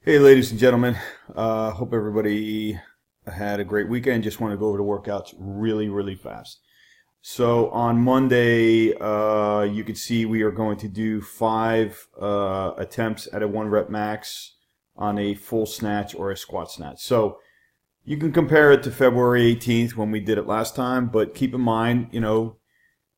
Hey, ladies and gentlemen. Hope everybody had a great weekend. Just want to go over the workouts really, really fast. So on Monday, you can see we are going to do five attempts at a 1 rep max on a full snatch or a squat snatch. So you can compare it to February 18th when we did it last time, but keep in mind,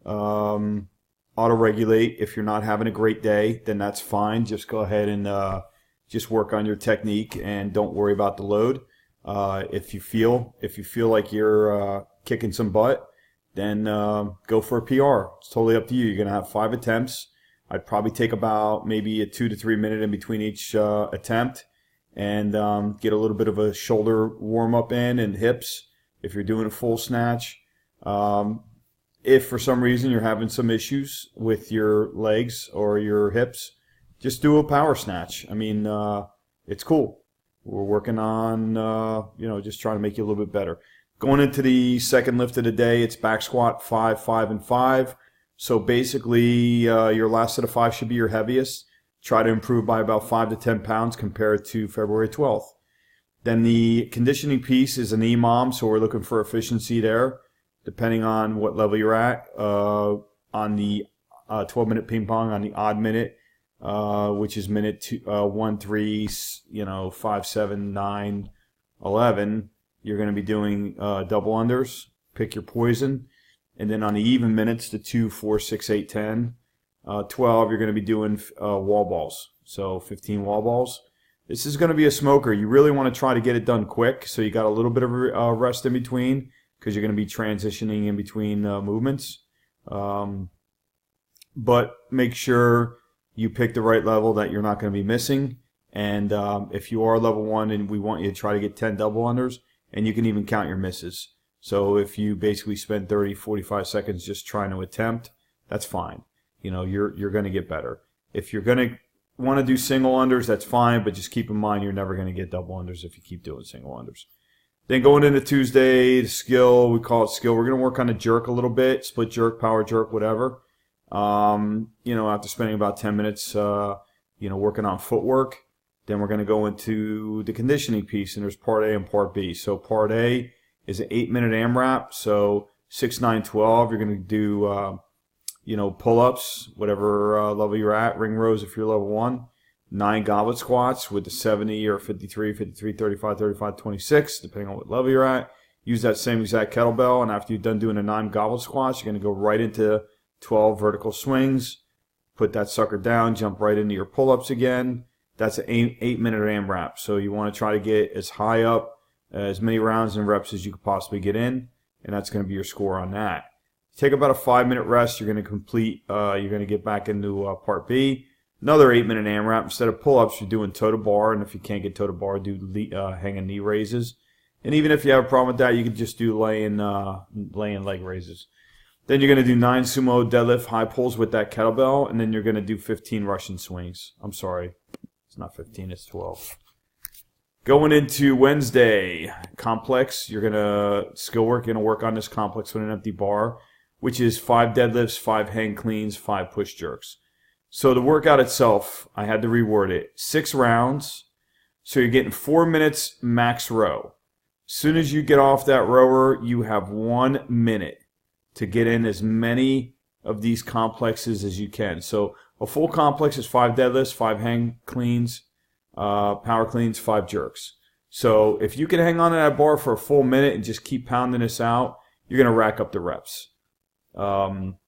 auto-regulate. If you're not having a great day, then that's fine. Just go ahead and just work on your technique and don't worry about the load. If you feel like you're kicking some butt, then go for a PR. It's totally up to you. You're gonna have 5 attempts. I'd probably take about maybe a 2 to 3 minute in between each attempt, and get a little bit of a shoulder warm up in and hips if you're doing a full snatch. If for some reason you're having some issues with your legs or your hips, just do a power snatch. I mean, it's cool. We're working on, just trying to make you a little bit better. Going into the second lift of the day, it's back squat 5, 5, and 5. So basically, your last set of 5 should be your heaviest. Try to improve by about 5 to 10 pounds compared to February 12th. Then the conditioning piece is an EMOM, so we're looking for efficiency there, depending on what level you're at. On the 12-minute ping pong, on the odd minute, which is minute 1, 3, 5, 7, 9, 11. You're going to be doing double unders. Pick your poison. And then on the even minutes, the 2, 4, 6, 8, 10, 12, you're going to be doing wall balls. So 15 wall balls. This is going to be a smoker. You really want to try to get it done quick, so you got a little bit of rest in between, because you're going to be transitioning in between movements. But make sure you pick the right level that you're not going to be missing. And if you are level 1, and we want you to try to get 10 double unders, and you can even count your misses. So if you basically spend 30, 45 seconds just trying to attempt, that's fine. You're going to get better. If you're going to want to do single unders, that's fine, but just keep in mind you're never going to get double unders if you keep doing single unders. Then going into Tuesday, the skill, we call it skill. We're going to work on a jerk a little bit, split jerk, power jerk, whatever. After spending about 10 minutes, working on footwork, then we're going to go into the conditioning piece, and there's part A and part B. So part A is an 8-minute AMRAP. So 6, 9, 12, you're going to do, pull-ups, whatever level you're at, ring rows if you're level 1, 9 goblet squats with the 70 or 53, 53, 35, 35, 26, depending on what level you're at. Use that same exact kettlebell, and after you're done doing the 9 goblet squats, you're going to go right into 12 vertical swings, put that sucker down, jump right into your pull-ups again. That's an 8-minute AMRAP. So you want to try to get as high up, as many rounds and reps as you could possibly get in, and that's going to be your score on that. Take about a 5-minute rest. You're going to complete, you're going to get back into part B. Another 8-minute AMRAP. Instead of pull-ups, you're doing toe to bar, and if you can't get toe to bar, do hanging knee raises. And even if you have a problem with that, you can just do laying leg raises. Then you're going to do 9 sumo deadlift high pulls with that kettlebell, and then you're going to do 15 Russian swings. I'm sorry, it's not 15, it's 12. Going into Wednesday, complex. You're going to skill work. You're going to work on this complex with an empty bar, which is 5 deadlifts, 5 hang cleans, 5 push jerks. So the workout itself, I had to reword it. 6 rounds, so you're getting 4 minutes max row. As soon as you get off that rower, you have 1 minute to get in as many of these complexes as you can. So a full complex is 5 deadlifts, 5 hang cleans, power cleans, 5 jerks. So if you can hang on to that bar for a full minute and just keep pounding this out, you're going to rack up the reps. I don't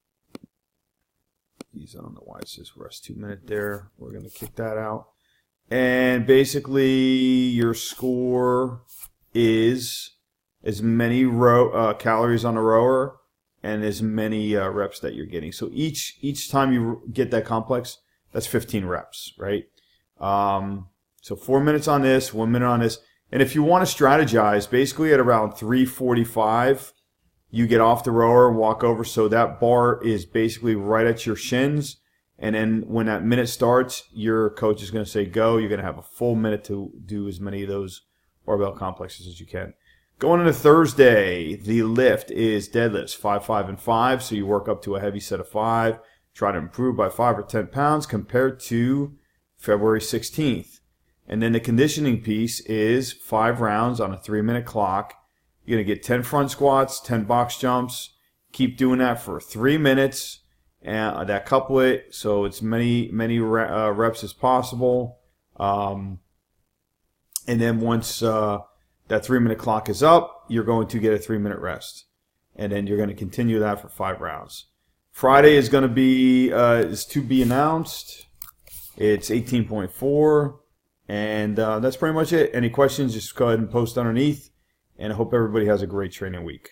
know why it says rest 2 minute there. We're going to kick that out. And basically your score is as many calories on a rower and as many reps that you're getting. So each time you get that complex, that's 15 reps, right? So 4 minutes on this, 1 minute on this. And if you want to strategize, basically at around 3:45, you get off the rower and walk over, so that bar is basically right at your shins. And then when that minute starts, your coach is going to say go. You're going to have a full minute to do as many of those barbell complexes as you can. Going into Thursday, the lift is deadlifts, 5, 5, and 5. So you work up to a heavy set of 5. Try to improve by 5 or 10 pounds compared to February 16th. And then the conditioning piece is 5 rounds on a 3-minute clock. You're going to get 10 front squats, 10 box jumps. Keep doing that for 3 minutes. And that couplet, so it's many reps as possible. And then once that 3-minute clock is up, you're going to get a 3-minute rest. And then you're going to continue that for 5 rounds. Friday is going to be is to be announced. It's 18.4. And that's pretty much it. Any questions, just go ahead and post underneath. And I hope everybody has a great training week.